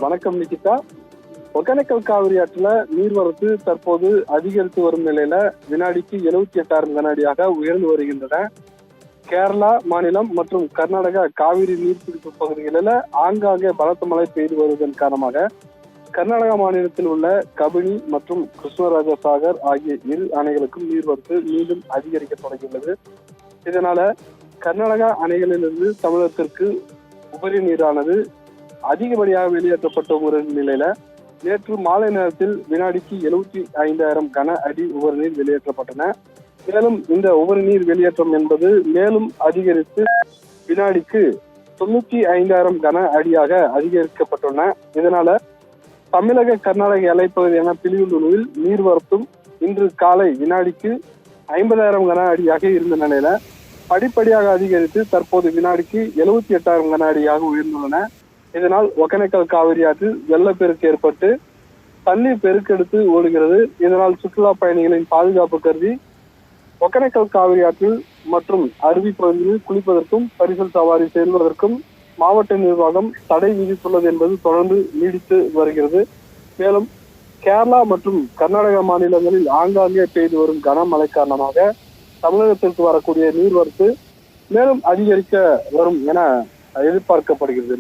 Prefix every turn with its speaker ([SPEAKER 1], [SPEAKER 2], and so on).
[SPEAKER 1] வணக்கம் நிகிதா. ஒகேனக்கல் காவிரி ஆற்றுல நீர்வரத்து தற்போது அதிகரித்து வரும் நிலையில வினாடிக்கு 78,000 கன அடியாக உயர்ந்து வருகின்றன. கேரளா மாநிலம் மற்றும் கர்நாடகா காவிரி நீர்பிடிப்பு பகுதிகளில் ஆங்காங்கே பலத்த மழை பெய்து வருவதன் காரணமாக கர்நாடகா மாநிலத்தில் உள்ள கபினி மற்றும் கிருஷ்ணராஜ சாகர் ஆகிய இரு அணைகளுக்கும் நீர்வரத்து மீண்டும் அதிகரிக்க தொடங்கியுள்ளது. இதனால கர்நாடகா அணைகளிலிருந்து தமிழகத்திற்கு உபரி நீரானது அதிகப்படியாக வெளியேற்றப்பட்ட ஒரு நிலையில நேற்று மாலை நேரத்தில் வினாடிக்கு 75,000 கன அடி உபரி நீர் வெளியேற்றப்பட்டன. மேலும் இந்த உபரி நீர் வெளியேற்றம் என்பது மேலும் அதிகரித்து வினாடிக்கு 95,000 கன அடியாக அதிகரிக்கப்பட்டுள்ளன. இதனால தமிழக கர்நாடக எல்லைப்பகுதியான பிலிகுண்டுலுவில் நீர்வரத்தும் இன்று காலை வினாடிக்கு 50,000 கன அடியாக இருந்த நிலையில படிப்படியாக அதிகரித்து தற்போது வினாடிக்கு 78,000 கன அடியாக உயர்ந்துள்ளன. இதனால் ஒகேனக்கல் காவிரி ஆற்றில் வெள்ளப்பெருக்கு ஏற்பட்டு தண்ணீர் பெருக்கெடுத்து ஓடுகிறது. இதனால் சுற்றுலா பயணிகளின் பாதுகாப்பு கருதி ஒகேனக்கல் காவிரி ஆற்றில் மற்றும் அருவி பகுதிகளில் குளிப்பதற்கும் பரிசல் சவாரி செல்வதற்கும் மாவட்ட நிர்வாகம் தடை விதித்துள்ளது என்பது தொடர்ந்து நீடித்து வருகிறது. மேலும் கேரளா மற்றும் கர்நாடகா மாநிலங்களில் ஆங்காங்கே பெய்து வரும் கனமழை காரணமாக தமிழகத்திற்கு வரக்கூடிய நீர்வரத்து மேலும் அதிகரிக்க வரும் என எதிர்பார்க்கப்படுகிறது.